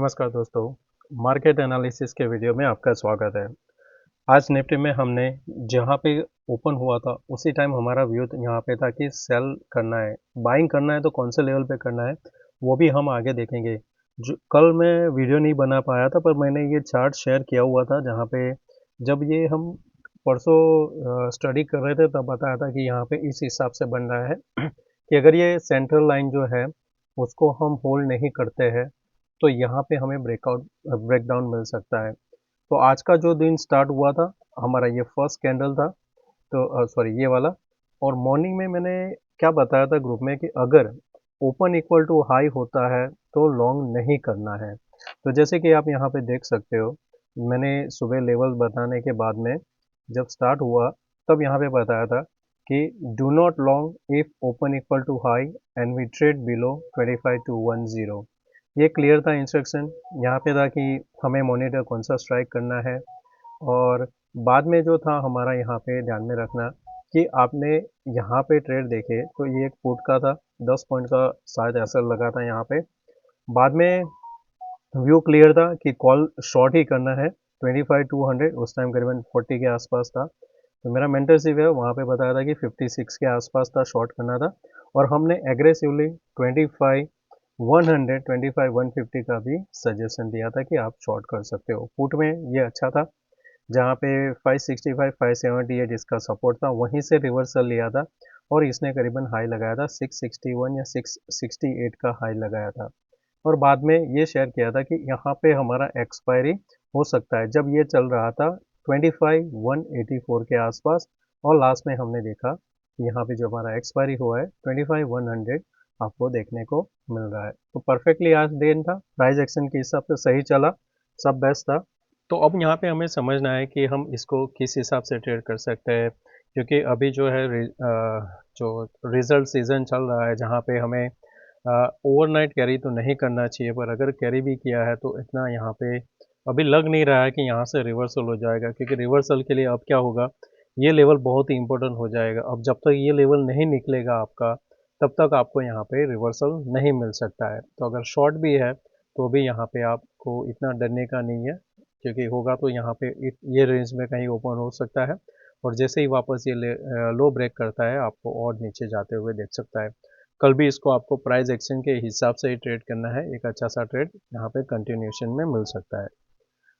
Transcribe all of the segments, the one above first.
नमस्कार दोस्तों, market analysis के वीडियो में आपका स्वागत है। आज निफ्टी में हमने जहाँ पे ओपन हुआ था उसी टाइम हमारा व्यू यहाँ पे था कि सेल करना है, बाइंग करना है तो कौन से लेवल पे करना है वो भी हम आगे देखेंगे। जो कल मैं वीडियो नहीं बना पाया था, पर मैंने ये चार्ट शेयर किया हुआ था जहाँ पे जब ये हम परसों स्टडी कर रहे थे तब बताया था कि यहाँ पे इस हिसाब से बन रहा है कि अगर ये सेंट्रल लाइन जो है उसको हम होल्ड नहीं करते हैं तो यहाँ पे हमें ब्रेकडाउन मिल सकता है। तो आज का जो दिन स्टार्ट हुआ था हमारा ये फर्स्ट कैंडल था, तो सॉरी ये वाला। और मॉर्निंग में मैंने क्या बताया था ग्रुप में कि अगर ओपन इक्वल टू हाई होता है तो लॉन्ग नहीं करना है। तो जैसे कि आप यहाँ पे देख सकते हो, मैंने सुबह लेवल बताने के बाद में जब स्टार्ट हुआ तब यहाँ पे बताया था कि do not long if open equal to high and we trade below 25 to 10। ये क्लियर था इंस्ट्रक्शन। यहाँ पे था कि हमें मॉनिटर कौन सा स्ट्राइक करना है। और बाद में जो था हमारा यहाँ पे ध्यान में रखना कि आपने यहाँ पे ट्रेड देखे तो ये एक पुट का था, 10 पॉइंट का शायद ऐसा लगा था यहाँ पे। बाद में व्यू क्लियर था कि कॉल शॉर्ट ही करना है 25-200, उस टाइम करीबन 40 के आसपास था। तो मेरा मेंटरशिप है वहाँ पे बताया था कि 56 के आसपास था, शॉर्ट करना था। और हमने एग्रेसिवली 25-100, 25-150 का भी सजेशन दिया था कि आप शॉर्ट कर सकते हो। पुट में ये अच्छा था, जहाँ पे 565-578 जिसका सपोर्ट था वहीं से रिवर्सल लिया था और इसने करीबन हाई लगाया था 661 या 668 का हाई लगाया था। और बाद में ये शेयर किया था कि यहाँ पे हमारा एक्सपायरी हो सकता है जब ये चल रहा था 25-184 के आसपास। और लास्ट में हमने देखा कि यहाँ पे जो हमारा एक्सपायरी हुआ है 25-100 आपको देखने को मिल रहा है। तो परफेक्टली आज दिन था, प्राइस एक्शन के हिसाब से सही चला, सब बेस्ट था। तो अब यहाँ पे हमें समझना है कि हम इसको किस हिसाब से ट्रेड कर सकते हैं, क्योंकि अभी जो है जो रिजल्ट सीजन चल रहा है जहाँ पे हमें ओवरनाइट कैरी तो नहीं करना चाहिए, पर अगर कैरी भी किया है तो इतना यहाँ पे अभी लग नहीं रहा है कि यहाँ से रिवर्सल हो जाएगा, क्योंकि रिवर्सल के लिए अब क्या होगा, ये लेवल बहुत ही इंपॉर्टेंट हो जाएगा। अब जब तक ये लेवल नहीं निकलेगा आपका तब तक आपको यहाँ पे रिवर्सल नहीं मिल सकता है। तो अगर शॉर्ट भी है तो भी यहाँ पे आपको इतना डरने का नहीं है, क्योंकि होगा तो यहाँ पे ये रेंज में कहीं ओपन हो सकता है और जैसे ही वापस ये लो ब्रेक करता है आपको और नीचे जाते हुए देख सकता है। कल भी इसको आपको प्राइस एक्शन के हिसाब से ही ट्रेड करना है, एक अच्छा सा ट्रेड यहाँ पे कंटिन्यूशन में मिल सकता है।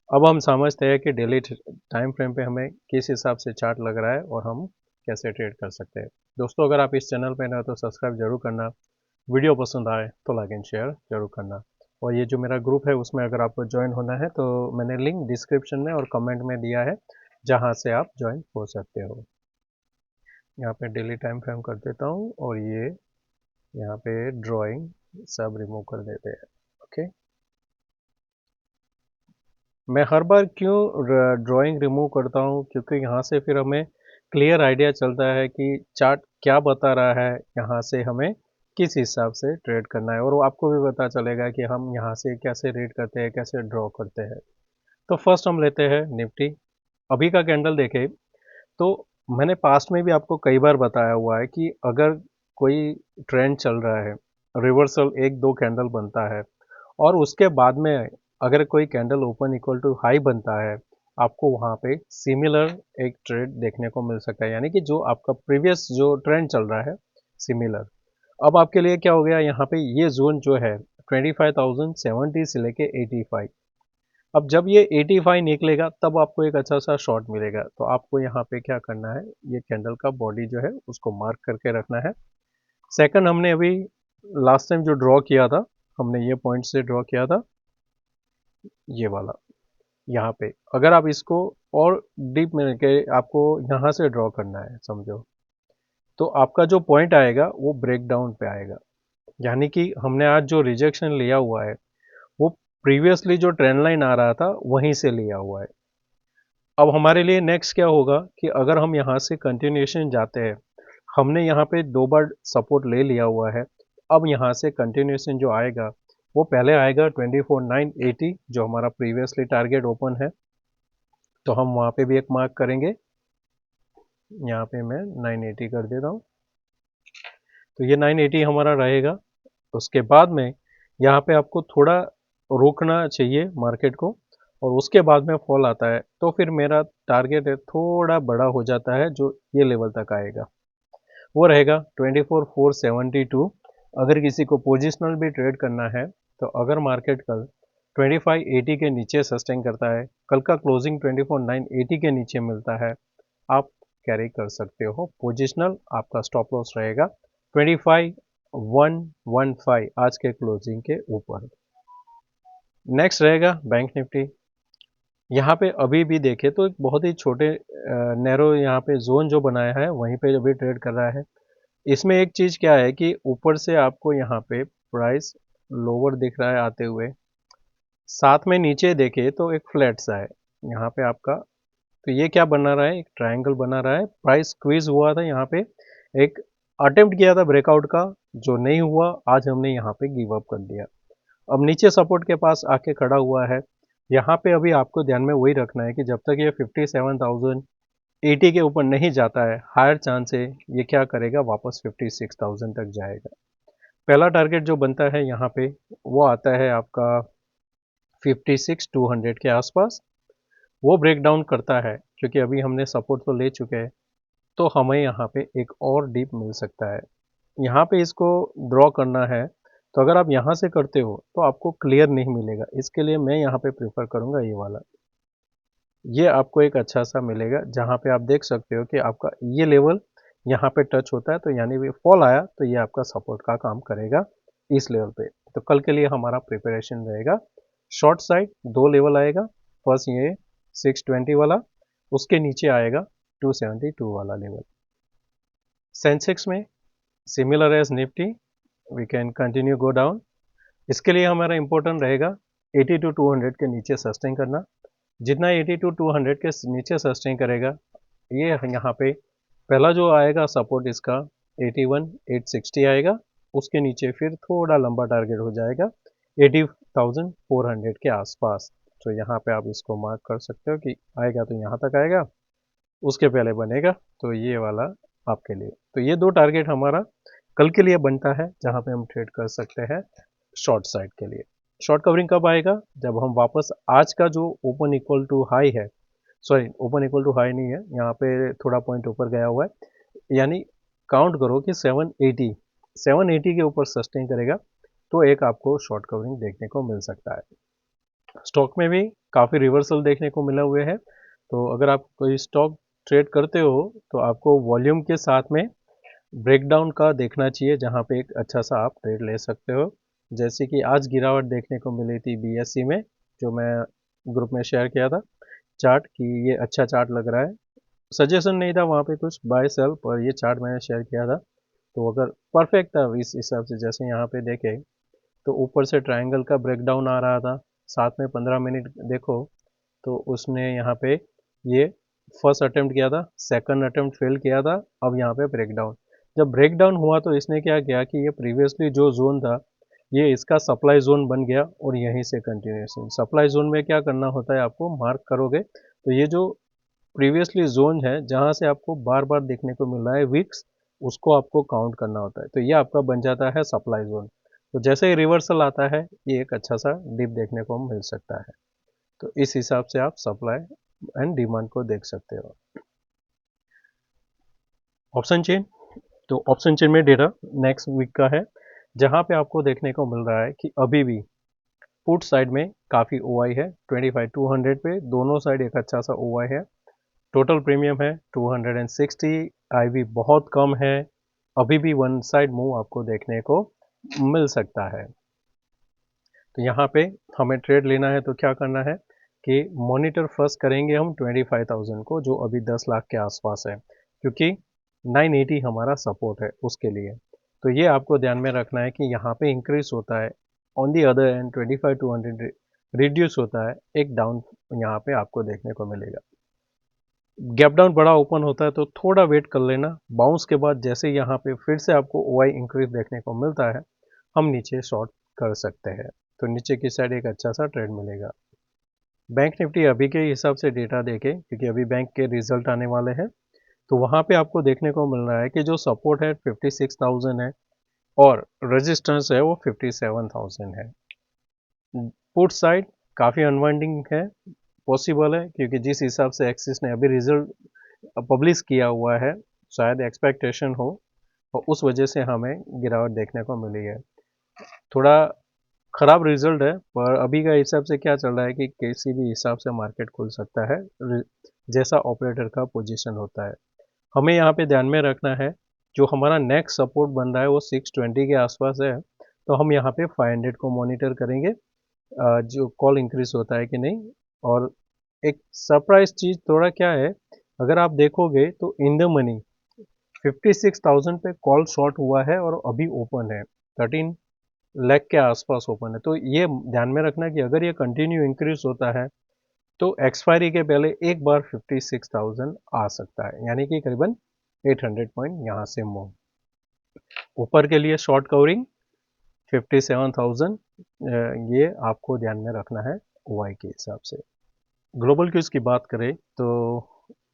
अब हम समझते हैं कि डेली टाइम फ्रेम पे हमें किस हिसाब से चार्ट लग रहा है और हम कैसे ट्रेड कर सकते हैं। दोस्तों, अगर आप इस चैनल पर नए हो तो सब्सक्राइब जरूर करना, वीडियो पसंद आए तो लाइक एंड शेयर जरूर करना। और ये जो मेरा ग्रुप है उसमें अगर आपको ज्वाइन होना है तो मैंने लिंक डिस्क्रिप्शन में और कमेंट में दिया है, जहाँ से आप ज्वाइन हो सकते हो। यहाँ पे डेली टाइम फ्रेम कर देता हूँ और ये यहाँ पे ड्राइंग सब रिमूव कर देते हैं। ओके, मैं हर बार क्यों ड्राइंग रिमूव करता हूँ, क्योंकि यहाँ से फिर हमें क्लियर आइडिया चलता है कि चार्ट क्या बता रहा है, यहाँ से हमें किस हिसाब से ट्रेड करना है, और वो आपको भी पता चलेगा कि हम यहाँ से कैसे रीड करते हैं, कैसे ड्रॉ करते हैं। तो फर्स्ट हम लेते हैं निफ्टी। अभी का कैंडल देखें तो मैंने पास्ट में भी आपको कई बार बताया हुआ है कि अगर कोई ट्रेंड चल रहा है, रिवर्सल एक दो कैंडल बनता है और उसके बाद में अगर कोई candle open equal to high बनता है, आपको वहाँ पे सिमिलर एक ट्रेड देखने को मिल सकता है, यानी कि जो आपका प्रीवियस जो ट्रेंड चल रहा है सिमिलर। अब आपके लिए क्या हो गया, यहाँ पे ये जोन जो है 25,070 से लेके 85, अब जब ये 85 निकलेगा तब आपको एक अच्छा सा शॉट मिलेगा। तो आपको यहाँ पे क्या करना है, ये कैंडल का बॉडी जो है उसको मार्क करके रखना है। सेकंड, हमने अभी लास्ट टाइम जो ड्रॉ किया था, हमने ये पॉइंट से ड्रॉ किया था, ये वाला यहाँ पे अगर आप इसको और डीप में के आपको यहाँ से ड्रॉ करना है समझो, तो आपका जो पॉइंट आएगा वो ब्रेक डाउन पे आएगा, यानी कि हमने आज जो रिजेक्शन लिया हुआ है वो प्रीवियसली जो ट्रेंड लाइन आ रहा था वहीं से लिया हुआ है। अब हमारे लिए नेक्स्ट क्या होगा कि अगर हम यहाँ से कंटिन्यूएशन जाते हैं, हमने यहाँ पे दो बार सपोर्ट ले लिया हुआ है, अब यहाँ से कंटिन्यूएशन जो आएगा वो पहले आएगा 24,980 जो हमारा प्रीवियसली टारगेट ओपन है, तो हम वहाँ पे भी एक मार्क करेंगे। यहाँ पे मैं 980 कर देता हूँ, तो ये 980 हमारा रहेगा। उसके बाद में यहाँ पे आपको थोड़ा रोकना चाहिए मार्केट को और उसके बाद में फॉल आता है तो फिर मेरा टारगेट है थोड़ा बड़ा हो जाता है जो ये लेवल तक आएगा वो रहेगा 24,472। अगर किसी को पोजिशनल भी ट्रेड करना है तो अगर मार्केट कल 2580 के नीचे सस्टेन करता है, कल का क्लोजिंग 24,980 के नीचे मिलता है, आप कैरी कर सकते हो। पोजिशनल आपका स्टॉप लॉस रहेगा 25,115 आज के क्लोजिंग के ऊपर। नेक्स्ट रहेगा बैंक निफ्टी। यहाँ पे अभी भी देखें तो एक बहुत ही छोटे नैरो यहाँ पे जोन जो बनाया है वहीं पे अभी ट्रेड कर रहा है। इसमें एक चीज़ क्या है कि ऊपर से आपको यहाँ पे प्राइस लोअर दिख रहा है आते हुए, साथ में नीचे देखे तो एक फ्लैट सा है यहाँ पे आपका। तो ये क्या बना रहा है, एक ट्रायंगल बना रहा है। प्राइस स्क्वीज हुआ था यहाँ पे, एक अटेम्प्ट किया था ब्रेकआउट का, जो नहीं हुआ, आज हमने यहाँ पे गिव अप कर दिया। अब नीचे सपोर्ट के पास आके खड़ा हुआ है। यहाँ पे अभी आपको ध्यान में वही रखना है कि जब तक ये 57,080 के ऊपर नहीं जाता है, हायर चांस है ये क्या करेगा, वापस 56,000 तक जाएगा। पहला टारगेट जो बनता है यहाँ पे वो आता है आपका 56,200 के आसपास। वो ब्रेक डाउन करता है क्योंकि अभी हमने सपोर्ट तो ले चुके हैं, तो हमें यहाँ पे एक और डीप मिल सकता है। यहाँ पे इसको ड्रॉ करना है तो अगर आप यहाँ से करते हो तो आपको क्लियर नहीं मिलेगा, इसके लिए मैं यहाँ पे प्रेफर करूँगा ये वाला। ये आपको एक अच्छा सा मिलेगा जहाँ पे आप देख सकते हो कि आपका ये लेवल यहाँ पे टच होता है, तो यानी भी फॉल आया तो ये आपका सपोर्ट का काम करेगा इस लेवल पे। तो कल के लिए हमारा प्रिपरेशन रहेगा शॉर्ट साइड, दो लेवल आएगा। फर्स्ट ये 620 वाला, उसके नीचे आएगा 272 वाला लेवल। सेंसेक्स में similar as Nifty we can continue go down. इसके लिए हमारा इंपॉर्टेंट रहेगा 80 to 200 के नीचे सस्टेन करना। जितना 80 to 200 के नीचे सस्टेन करेगा, ये यहाँ पे पहला जो आएगा सपोर्ट इसका 81,860 आएगा। उसके नीचे फिर थोड़ा लंबा टारगेट हो जाएगा 80,400 के आसपास। तो यहाँ पे आप इसको मार्क कर सकते हो कि आएगा तो यहाँ तक आएगा, उसके पहले बनेगा तो ये वाला आपके लिए। तो ये दो टारगेट हमारा कल के लिए बनता है जहाँ पे हम ट्रेड कर सकते हैं शॉर्ट साइड के लिए। शॉर्ट कवरिंग कब आएगा, जब हम वापस आज का जो ओपन इक्वल टू हाई है, sorry open equal to high नहीं है, यहाँ पे थोड़ा पॉइंट ऊपर गया हुआ है, यानी काउंट करो कि 780 के ऊपर सस्टेन करेगा तो एक आपको शॉर्ट कवरिंग देखने को मिल सकता है। स्टॉक में भी काफ़ी रिवर्सल देखने को मिले हुए हैं। तो अगर आप कोई स्टॉक ट्रेड करते हो तो आपको वॉल्यूम के साथ में ब्रेकडाउन का देखना चाहिए, जहाँ पे एक अच्छा सा आप ट्रेड ले सकते हो। जैसे कि आज गिरावट देखने को मिली थी बीएससी में, जो मैं ग्रुप में शेयर किया था चार्ट, कि ये अच्छा चार्ट लग रहा है। सजेशन नहीं था वहाँ पे कुछ बाय सेल, पर ये चार्ट मैंने शेयर किया था तो अगर परफेक्ट था इस हिसाब से। जैसे यहाँ पे देखे तो ऊपर से ट्रायंगल का ब्रेकडाउन आ रहा था, साथ में 15 मिनट देखो तो उसने यहाँ पे ये फर्स्ट अटेम्प्ट किया था, सेकंड अटेम्प्ट फेल किया था, अब यहाँ पे ब्रेकडाउन। जब ब्रेकडाउन हुआ तो इसने क्या किया कि ये प्रीवियसली जो जोन था ये इसका सप्लाई जोन बन गया और यहीं से कंटिन्यूएशन। सप्लाई जोन में क्या करना होता है, आपको मार्क करोगे तो ये जो प्रीवियसली जोन है जहाँ से आपको बार बार देखने को मिल रहा है वीक्स, उसको आपको काउंट करना होता है, तो ये आपका बन जाता है सप्लाई जोन। तो जैसे ही रिवर्सल आता है ये एक अच्छा सा डिप देखने को मिल सकता है। तो इस हिसाब से आप सप्लाई एंड डिमांड को देख सकते हो। ऑप्शन चेन, तो ऑप्शन चेन में डेटा नेक्स्ट वीक का है, जहां पे आपको देखने को मिल रहा है कि अभी भी पुट साइड में काफ़ी ओआई है 25,200 पे, दोनों साइड एक अच्छा सा ओआई है। टोटल प्रीमियम है 260, आईवी बहुत कम है, अभी भी वन साइड मूव आपको देखने को मिल सकता है। तो यहाँ पे हमें ट्रेड लेना है तो क्या करना है कि मॉनिटर फर्स्ट करेंगे हम 25,000 को, जो अभी 10 लाख के आसपास है, क्योंकि 980 हमारा सपोर्ट है उसके लिए। तो ये आपको ध्यान में रखना है कि यहाँ पे इंक्रीज होता है, on the other and 25,200 reduce होता है, एक डाउन यहाँ पे आपको देखने को मिलेगा। गैप डाउन बड़ा ओपन होता है तो थोड़ा वेट कर लेना, बाउंस के बाद जैसे यहाँ पे फिर से आपको ओआई इंक्रीज देखने को मिलता है, हम नीचे शॉर्ट कर सकते हैं, तो नीचे की साइड एक अच्छा सा ट्रेड मिलेगा। बैंक निफ्टी अभी के हिसाब से डेटा देके, क्योंकि अभी बैंक के रिजल्ट आने वाले हैं, तो वहाँ पे आपको देखने को मिल रहा है कि जो सपोर्ट है 56,000 है और रेजिस्टेंस है वो 57,000 है। पुट साइड काफ़ी अनवाइंडिंग है, पॉसिबल है, क्योंकि जिस हिसाब से एक्सिस ने अभी रिजल्ट पब्लिश किया हुआ है, शायद एक्सपेक्टेशन हो और उस वजह से हमें गिरावट देखने को मिली है। थोड़ा खराब रिजल्ट है, पर अभी का हिसाब से क्या चल रहा है कि किसी भी हिसाब से मार्केट खुल सकता है, जैसा ऑपरेटर का पोजीशन होता है। हमें यहाँ पे ध्यान में रखना है, जो हमारा नेक्स्ट सपोर्ट बन रहा है वो 620 के आसपास है, तो हम यहाँ पे 500 को मॉनिटर करेंगे, जो कॉल इंक्रीज होता है कि नहीं। और एक सरप्राइज चीज थोड़ा क्या है, अगर आप देखोगे तो इन द मनी 56,000 पे कॉल शॉर्ट हुआ है और अभी ओपन है 13 लाख के आसपास ओपन है। तो ये ध्यान में रखना कि अगर ये कंटिन्यू इंक्रीज होता है तो एक्सपायरी के पहले एक बार 56,000 आ सकता है, यानी कि करीबन 800 पॉइंट यहाँ से मूव। ऊपर के लिए शॉर्ट कवरिंग 57,000, ये आपको ध्यान में रखना है वाई के हिसाब से। ग्लोबल क्यूज की बात करें तो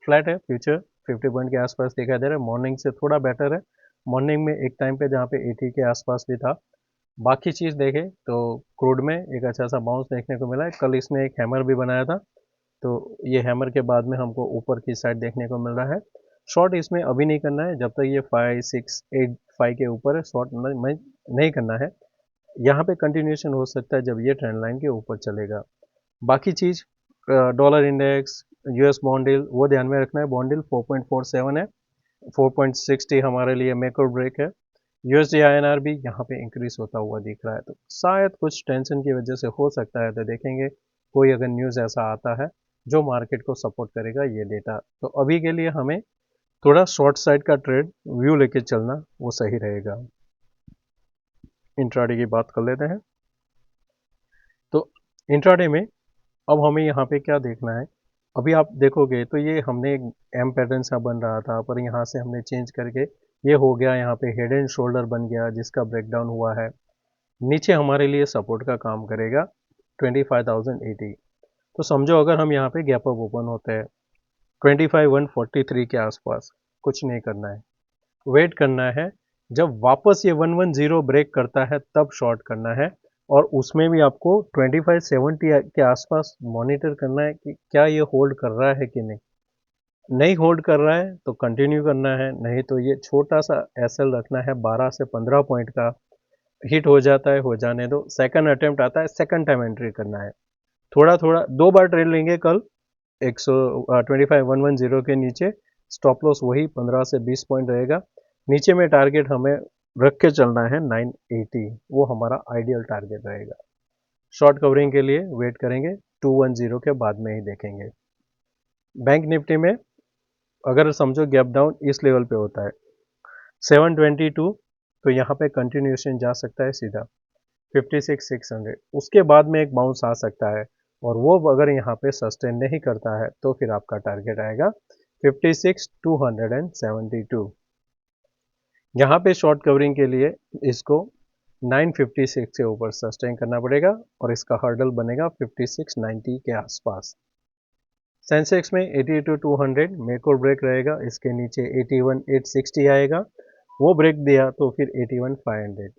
फ्लैट है, फ्यूचर 50 पॉइंट के आसपास दिखाई दे रहा है, मॉर्निंग से थोड़ा बेटर है। मॉर्निंग में एक टाइम पे जहाँ पे 80 के आसपास भी था। बाकी चीज़ देखें तो क्रूड में एक अच्छा सा बाउंस देखने को मिला है, कल इसने एक हैमर भी बनाया था, तो ये हैमर के बाद में हमको ऊपर की साइड देखने को मिल रहा है। शॉर्ट इसमें अभी नहीं करना है, जब तक ये 5,685 के ऊपर है शॉर्ट नहीं करना है। यहाँ पे कंटिन्यूशन हो सकता है जब ये ट्रेंड लाइन के ऊपर चलेगा। बाकी चीज़ dollar index, US bond deal, वो ध्यान में रखना है। बॉन्ड डील 4.47 है, 4.60 हमारे लिए मेक और ब्रेक है। यूएसडी आईएनआर भी यहाँ पे इंक्रीज होता हुआ दिख रहा है, तो शायद कुछ टेंशन की वजह से हो सकता है, तो देखेंगे कोई अगर न्यूज़ ऐसा आता है जो मार्केट को सपोर्ट करेगा ये डेटा, तो अभी के लिए हमें थोड़ा शॉर्ट साइड का ट्रेड व्यू लेके चलना वो सही रहेगा। इंट्राडे की बात कर लेते हैं। तो इंट्राडे में अब हमें यहाँ पे क्या देखना है, अभी आप देखोगे तो ये हमने एक एम पैटर्न सा बन रहा था, पर यहाँ से हमने चेंज करके ये हो गया, यहाँ पे हेड एंड शोल्डर बन गया जिसका ब्रेकडाउन हुआ है। नीचे हमारे लिए सपोर्ट का काम करेगा 25,080। तो समझो अगर हम यहाँ पे गैप अप ओपन होते हैं 25,143 के आसपास, कुछ नहीं करना है, वेट करना है। जब वापस ये 110 ब्रेक करता है तब शॉर्ट करना है, और उसमें भी आपको 2570 के आसपास मॉनिटर करना है कि क्या ये होल्ड कर रहा है कि नहीं। नहीं होल्ड कर रहा है तो कंटिन्यू करना है, नहीं तो ये छोटा सा एसएल रखना है 12 से 15 पॉइंट का। हिट हो जाता है, हो जाने दो, सेकंड अटेम्प्ट आता है, सेकंड टाइम एंट्री करना है। थोड़ा थोड़ा 2 बार ट्रेड लेंगे कल 25,110 के नीचे, स्टॉप लॉस वही 15 से 20 पॉइंट रहेगा। नीचे में टारगेट हमें रख के चलना है 980, वो हमारा आइडियल टारगेट रहेगा। शॉर्ट कवरिंग के लिए वेट करेंगे 210 के बाद में ही देखेंगे। बैंक निफ्टी में अगर समझो गैप डाउन इस लेवल पे होता है 722, तो यहाँ पे कंटिन्यूशन जा सकता है सीधा 56,600, उसके बाद में एक बाउंस आ सकता है, और वो अगर यहाँ पे सस्टेन नहीं करता है तो फिर आपका टारगेट आएगा 56,272। यहाँ पे शॉर्ट कवरिंग के लिए इसको 956 से ऊपर सस्टेन करना पड़ेगा, और इसका हर्डल बनेगा 5690 के आसपास। सेंसेक्स में 82,200 मेक और ब्रेक रहेगा, इसके नीचे 81,860 आएगा, वो ब्रेक दिया तो फिर 81,500।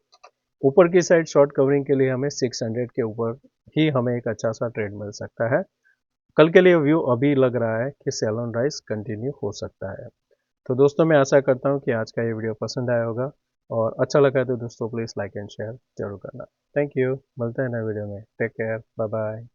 ऊपर की साइड शॉर्ट कवरिंग के लिए हमें 600 के ऊपर ही हमें एक अच्छा सा ट्रेड मिल सकता है। कल के लिए व्यू अभी लग रहा है कि सेल ऑन राइज कंटिन्यू हो सकता है। तो दोस्तों मैं आशा करता हूँ कि आज का ये वीडियो पसंद आया होगा, और अच्छा लगा है तो दोस्तों प्लीज़ लाइक एंड शेयर जरूर करना। थैंक यू, मिलते हैं नए वीडियो में, टेक केयर, बाय बाय।